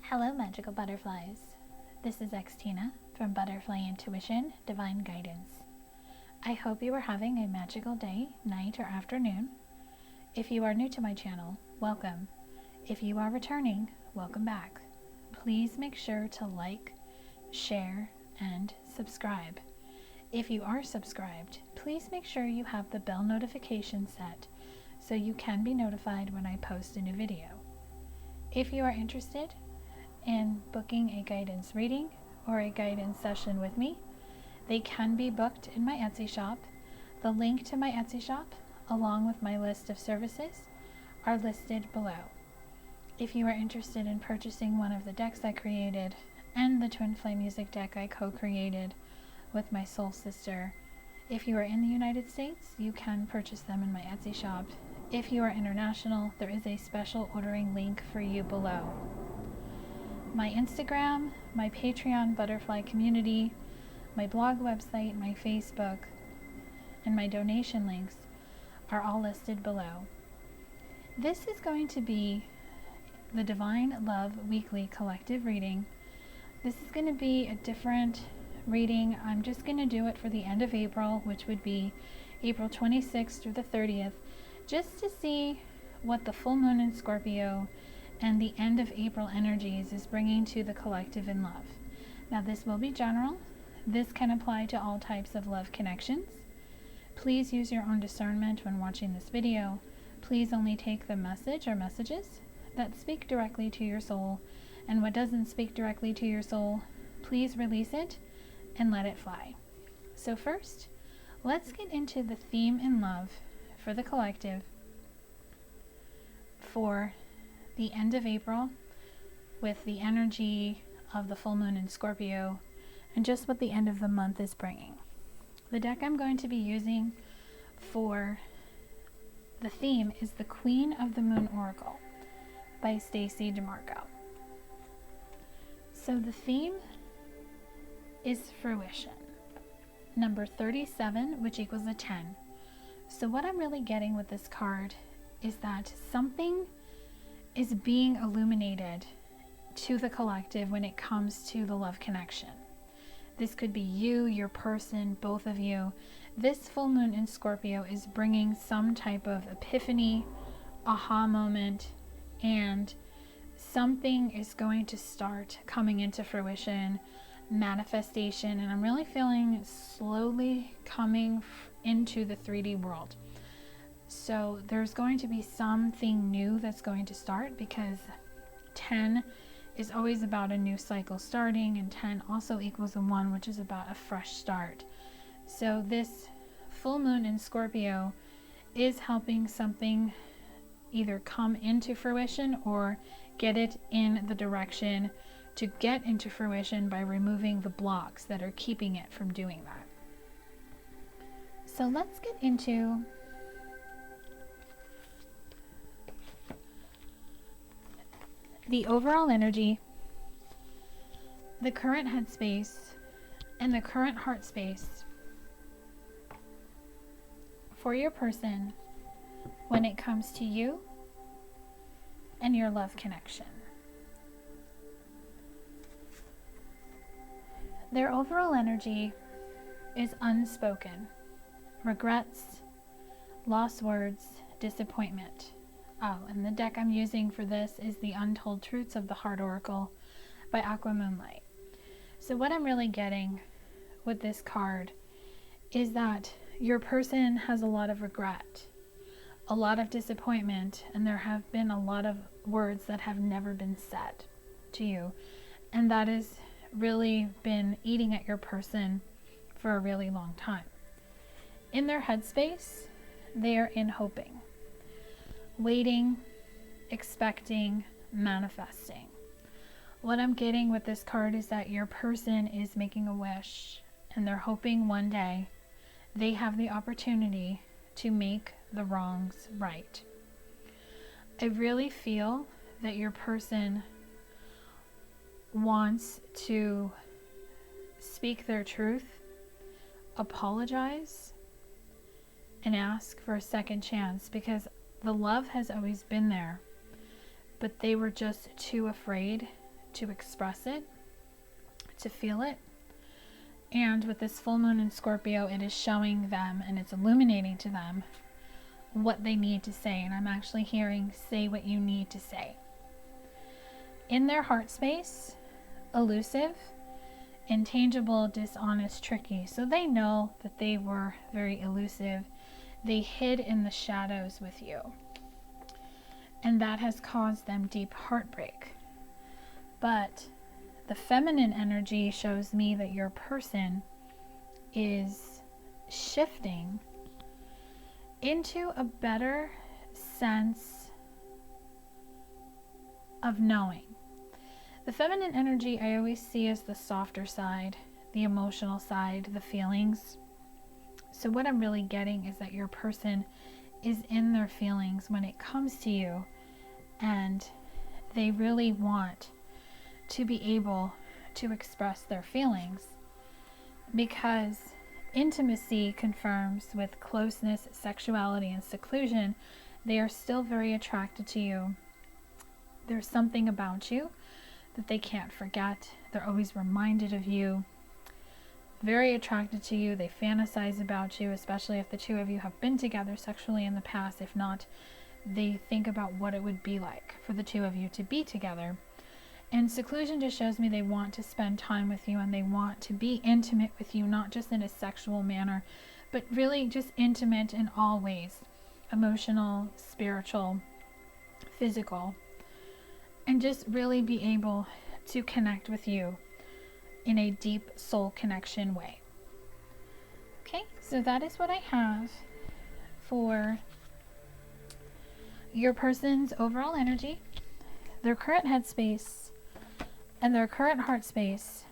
Hello, magical butterflies. This is Xtina from Butterfly Intuition Divine Guidance. I hope you are having a magical day, night, or afternoon. If you are new to my channel, welcome. If you are returning, welcome back. Please make sure to like, share, and subscribe. If you are subscribed, please make sure you have the bell notification set so you can be notified when I post a new video. If you are interested in booking a guidance reading or a guidance session with me, they can be booked in my Etsy shop. The link to my Etsy shop, along with my list of services, are listed below. If you are interested in purchasing one of the decks I created and the Twin Flame music deck I co-created with my soul sister, if you are in the United States, you can purchase them in my Etsy shop. If you are international, there is a special ordering link for you below. My Instagram, my Patreon butterfly community, my blog website, my Facebook, and my donation links are all listed below. This is going to be the Divine Love Weekly Collective Reading. This is going to be a different reading. I'm just going to do it for the end of April, which would be April 26th through the 30th, just to see what the full moon in Scorpio and the end of April energies is bringing to the collective in love. Now, this will be general. This can apply to all types of love connections. Please use your own discernment when watching this video. Please only take the message or messages that speak directly to your soul, and what doesn't speak directly to your soul, please release it and let it fly. So first, let's get into the theme in love for the collective for the end of April, with the energy of the full moon in Scorpio and just what the end of the month is bringing. The deck I'm going to be using for the theme is the Queen of the Moon Oracle by Stacey DeMarco. So the theme is fruition, number 37, which equals a 10. So what I'm really getting with this card is that something is being illuminated to the collective when it comes to the love connection. This could be you, your person, both of you. This full moon in Scorpio is bringing some type of epiphany, aha moment, and something is going to start coming into fruition, manifestation, and I'm really feeling slowly coming into the 3D world. So there's going to be something new that's going to start, because 10 is always about a new cycle starting, and 10 also equals a 1, which is about a fresh start. So this full moon in Scorpio is helping something either come into fruition or get it in the direction to get into fruition by removing the blocks that are keeping it from doing that. So let's get into the overall energy, the current headspace, and the current heart space for your person when it comes to you and your love connection. Their overall energy is unspoken, regrets, lost words, disappointment. Oh, and the deck I'm using for this is the Untold Truths of the Heart Oracle by Aqua Moonlight. So what I'm really getting with this card is that your person has a lot of regret, a lot of disappointment, and there have been a lot of words that have never been said to you, and that has really been eating at your person for a really long time. In their headspace, they are in hoping, waiting, expecting, manifesting. What I'm getting with this card is that your person is making a wish, and they're hoping one day they have the opportunity to make the wrongs right. I really feel that your person wants to speak their truth, apologize, and ask for a second chance, because the love has always been there, but they were just too afraid to express it, to feel it. And with this full moon in Scorpio, it is showing them and it's illuminating to them what they need to say. And I'm actually hearing, say what you need to say. In their heart space, elusive, intangible, dishonest, tricky. So they know that they were very elusive. They hid in the shadows with you. And that has caused them deep heartbreak. But the feminine energy shows me that your person is shifting into a better sense of knowing. The feminine energy I always see as the softer side, the emotional side, the feelings. So what I'm really getting is that your person is in their feelings when it comes to you, and they really want to be able to express their feelings, because intimacy confirms with closeness, sexuality, and seclusion, they are still very attracted to you. There's something about you that they can't forget. They're always reminded of you, very attracted to you. They fantasize about you, especially if the two of you have been together sexually in the past. If not, they think about what it would be like for the two of you to be together. And seclusion just shows me they want to spend time with you, and they want to be intimate with you, not just in a sexual manner, but really just intimate in all ways, emotional, spiritual, physical, and just really be able to connect with you in a deep soul connection way. Okay, so that is what I have for your person's overall energy, their current headspace, and their current heart space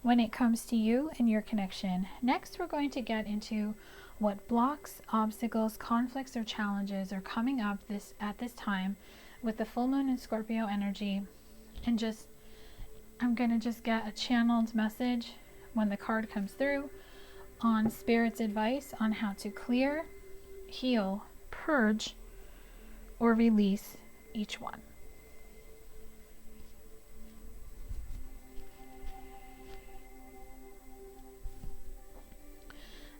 when it comes to you and your connection. Next, we're going to get into what blocks, obstacles, conflicts, or challenges are coming up at this time with the full moon in Scorpio energy. And I'm going to just get a channeled message when the card comes through on Spirit's advice on how to clear, heal, purge, or release each one.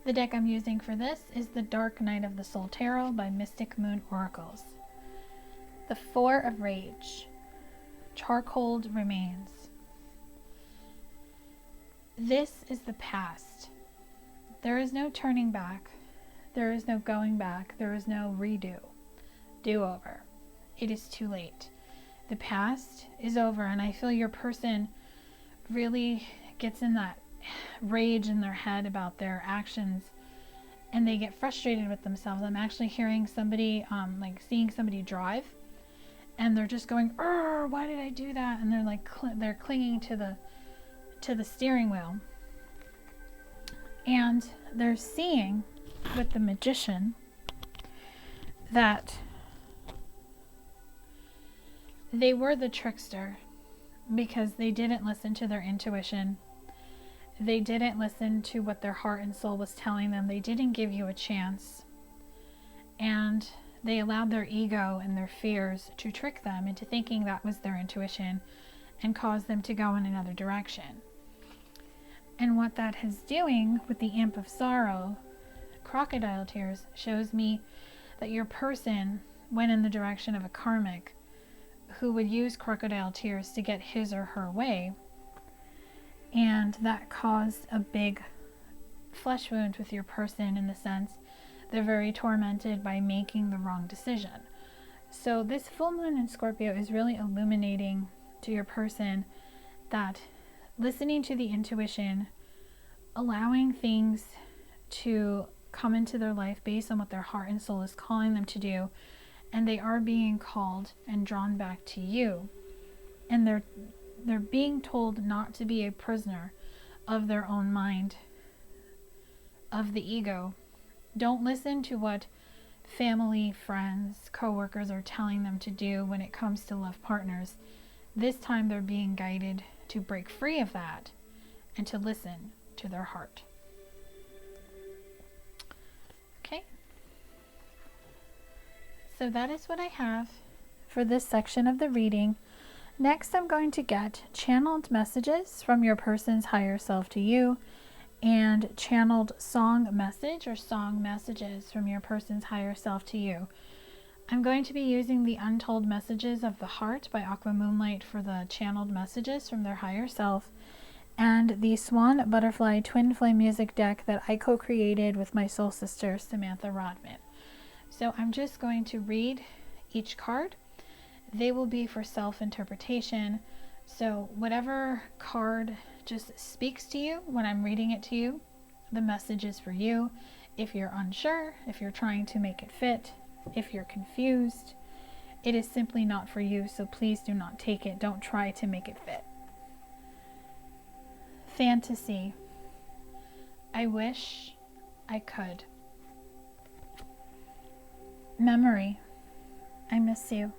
The deck I'm using for this is the Dark Night of the Soul Tarot by Mystic Moon Oracles. The Four of Rage. Charcoaled remains. This is the past. There is no turning back. There is no going back. There is no redo. Do-over. It is too late. The past is over, and I feel your person really gets in that rage in their head about their actions, and they get frustrated with themselves. I'm actually hearing somebody, like seeing somebody drive, and they're just going, why did I do that? And they're like, they're clinging to the steering wheel, and they're seeing with the Magician that they were the trickster because they didn't listen to their intuition. They didn't listen to what their heart and soul was telling them. They didn't give you a chance. And they allowed their ego and their fears to trick them into thinking that was their intuition and cause them to go in another direction. And what that is doing with the Imp of Sorrow, crocodile tears, shows me that your person went in the direction of a karmic who would use crocodile tears to get his or her way. And that caused a big flesh wound with your person, in the sense they're very tormented by making the wrong decision. So this full moon in Scorpio is really illuminating to your person that listening to the intuition, allowing things to come into their life based on what their heart and soul is calling them to do, and they are being called and drawn back to you, and they're being told not to be a prisoner of their own mind, of the ego. Don't listen to what family, friends, co-workers are telling them to do when it comes to love partners. This time they're being guided to break free of that and to listen to their heart. Okay? So that is what I have for this section of the reading. Next, I'm going to get channeled messages from your person's higher self to you, and channeled song message or song messages from your person's higher self to you. I'm going to be using the Untold Messages of the Heart by Aqua Moonlight for the channeled messages from their higher self, and the Swan Butterfly Twin Flame music deck that I co-created with my soul sister Samantha Rodman. So I'm just going to read each card. They will be for self-interpretation. So whatever card just speaks to you when I'm reading it to you, the message is for you. If you're unsure, if you're trying to make it fit, if you're confused, it is simply not for you. So please do not take it. Don't try to make it fit. Fantasy. I wish I could. Memory. I miss you.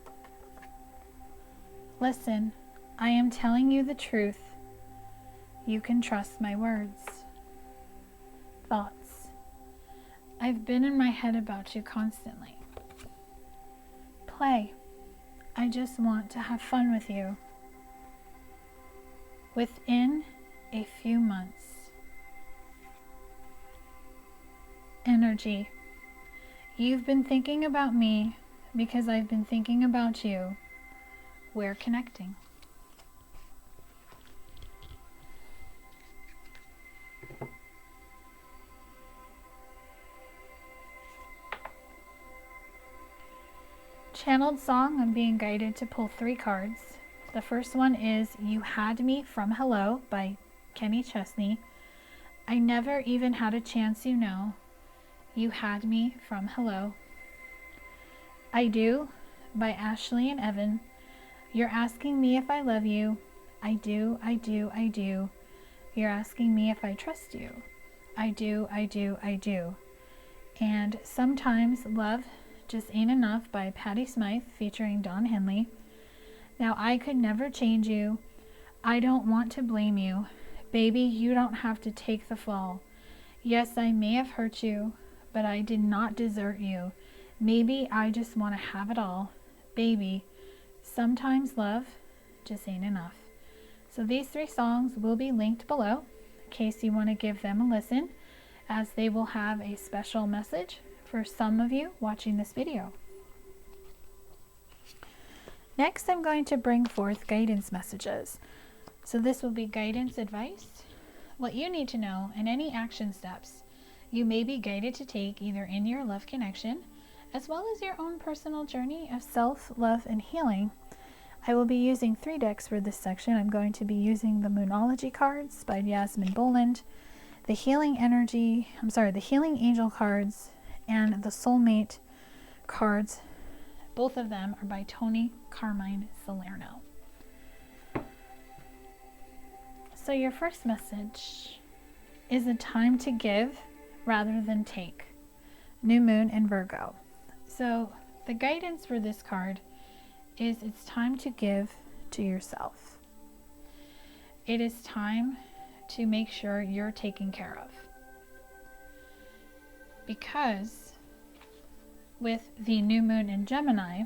Listen, I am telling you the truth. You can trust my words. Thoughts. I've been in my head about you constantly. Play. I just want to have fun with you. Within a few months. Energy. You've been thinking about me because I've been thinking about you. We're connecting. Channeled song, I'm being guided to pull 3 cards. The first one is You Had Me from Hello by Chesney. I never even had a chance, you know. You had me from Hello. I Do by Ashlee Evan. You're asking me if I love you. I do, I do, I do. You're asking me if I trust you. I do, I do, I do. And Sometimes Love Just Ain't Enough by Smyth featuring Don Henley. Now I could never change you. I don't want to blame you. Baby, you don't have to take the fall. Yes, I may have hurt you, but I did not desert you. Maybe I just want to have it all. Baby, sometimes love just ain't enough. So these 3 songs will be linked below in case you want to give them a listen, as they will have a special message for some of you watching this video. Next, I'm going to bring forth guidance messages. So this will be guidance advice, what you need to know, and any action steps you may be guided to take either in your love connection, as well as your own personal journey of self-love and healing. I will be using 3 decks for this section. I'm going to be using the Moonology cards by Yasmin Boland, the Healing Angel cards, and the Soulmate cards. Both of them are by Tony Carmine Salerno. So your first message is a time to give rather than take. New Moon in Virgo. So the guidance for this card is it's time to give to yourself. It is time to make sure you're taken care of. Because with the new moon in Gemini,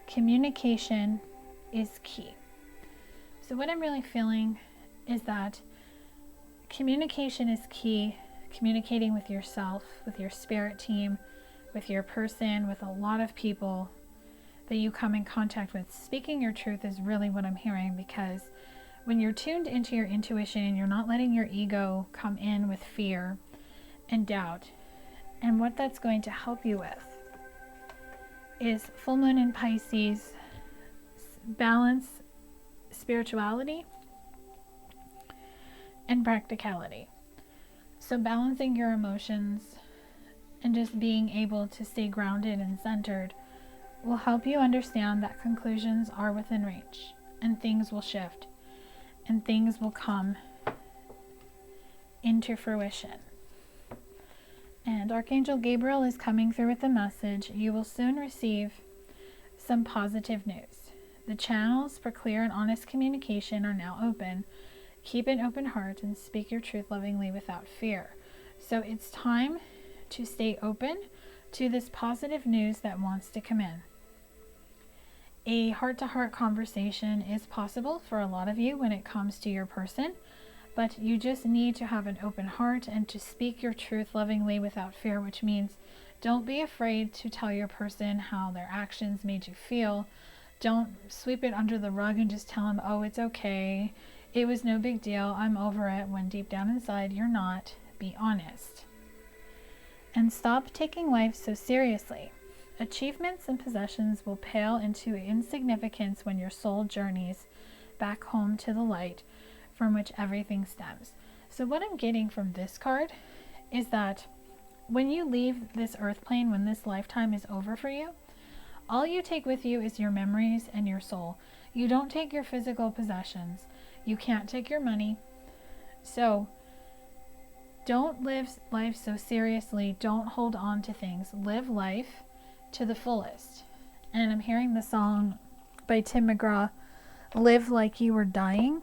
communication is key. So what I'm really feeling is that communication is key. Communicating with yourself, with your spirit team, with your person, with a lot of people that you come in contact with. Speaking your truth is really what I'm hearing, because when you're tuned into your intuition and you're not letting your ego come in with fear and doubt, and what that's going to help you with is full moon in Pisces, balance, spirituality, and practicality. So balancing your emotions and just being able to stay grounded and centered will help you understand that conclusions are within reach, and things will shift, and things will come into fruition. And Archangel Gabriel is coming through with a message. You will soon receive some positive news. The channels for clear and honest communication are now open. Keep an open heart and speak your truth lovingly without fear. So it's time to stay open to this positive news that wants to come in. A heart-to-heart conversation is possible for a lot of you when it comes to your person, but you just need to have an open heart and to speak your truth lovingly without fear, which means don't be afraid to tell your person how their actions made you feel. Don't sweep it under the rug and just tell them, oh, it's okay. It was no big deal. I'm over it, when deep down inside you're not. Be honest. And stop taking life so seriously. Achievements and possessions will pale into insignificance when your soul journeys back home to the light from which everything stems. So what I'm getting from this card is that when you leave this earth plane, when this lifetime is over for you, all you take with you is your memories and your soul. You don't take your physical possessions. You can't take your money. So don't live life so seriously. Don't hold on to things. Live life to the fullest. And I'm hearing the song by Tim McGraw, Live Like You Were Dying.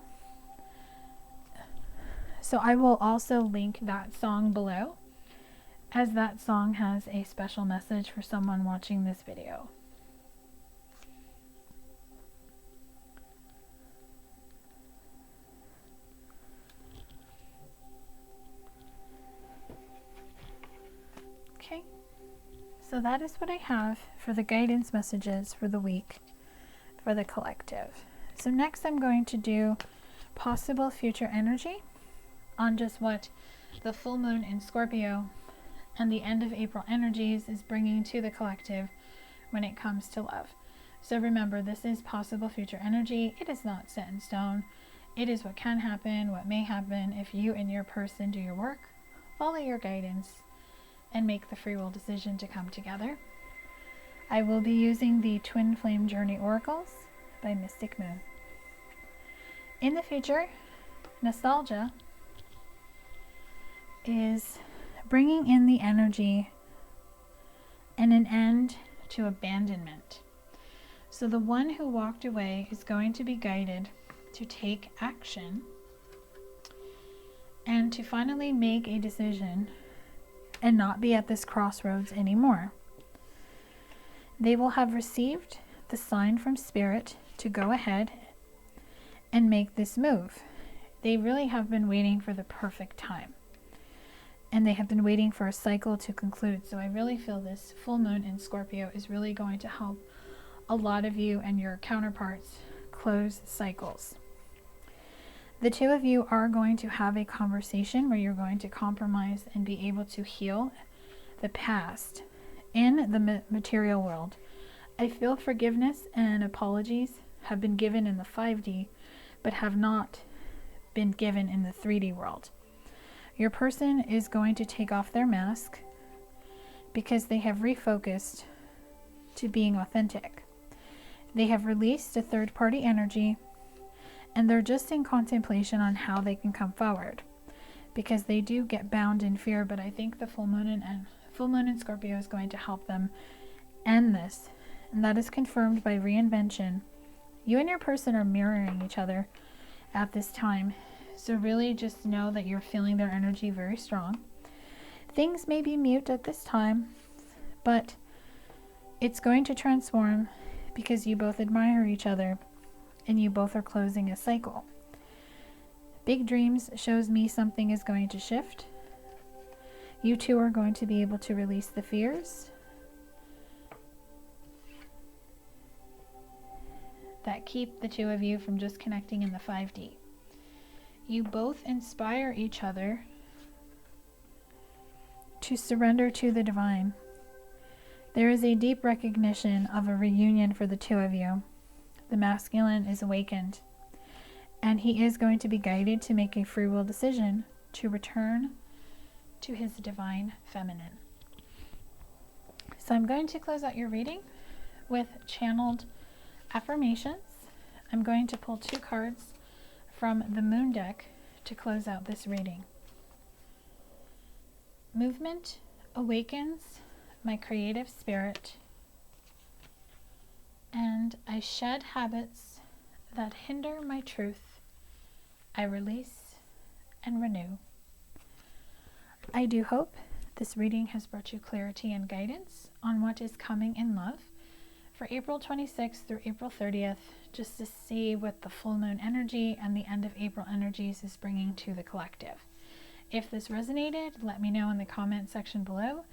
So I will also link that song below, as that song has a special message for someone watching this video. Okay, so that is what I have for the guidance messages for the week for the collective. So next I'm going to do possible future energy on just what the full moon in Scorpio and the end of April energies is bringing to the collective when it comes to love. So remember, this is possible future energy. It is not set in stone. It is what can happen, what may happen if you and your person do your work, follow your guidance, and make the free will decision to come together. I will be using the Twin Flame Journey Oracles by Mystic Moon. In the future, nostalgia is bringing in the energy and an end to abandonment. So the one who walked away is going to be guided to take action and to finally make a decision and not be at this crossroads anymore. They will have received the sign from Spirit to go ahead and make this move. They really have been waiting for the perfect time. And they have been waiting for a cycle to conclude. So I really feel this full moon in Scorpio is really going to help a lot of you and your counterparts close cycles. The two of you are going to have a conversation where you're going to compromise and be able to heal the past in the material world. I feel forgiveness and apologies have been given in the 5D, but have not been given in the 3D world. Your person is going to take off their mask because they have refocused to being authentic. They have released a third-party energy, and they're just in contemplation on how they can come forward, because they do get bound in fear. But I think the full moon in Scorpio is going to help them end this, and that is confirmed by reinvention. You and your person are mirroring each other at this time, so really just know that you're feeling their energy very strong. Things may be mute at this time, but it's going to transform because you both admire each other and you both are closing a cycle. Big dreams shows me something is going to shift. You two are going to be able to release the fears that keep the two of you from just connecting in the 5D. You both inspire each other to surrender to the divine. There is a deep recognition of a reunion for the two of you. The masculine is awakened, and he is going to be guided to make a free will decision to return to his divine feminine. So I'm going to close out your reading with channeled affirmations. I'm going to pull 2 cards from the moon deck to close out this reading. Movement awakens my creative spirit, and I shed habits that hinder my truth. I release and renew. I do hope this reading has brought you clarity and guidance on what is coming in love for April 26th through April 30th, just to see what the full moon energy and the end of April energies is bringing to the collective. If this resonated, let me know in the comment section below.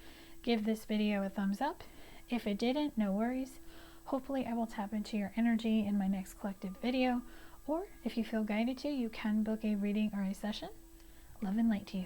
Give this video a thumbs up. If it didn't, no worries. Hopefully I will tap into your energy in my next collective video, or if you feel guided to, you can book a reading or a session. Love and light to you.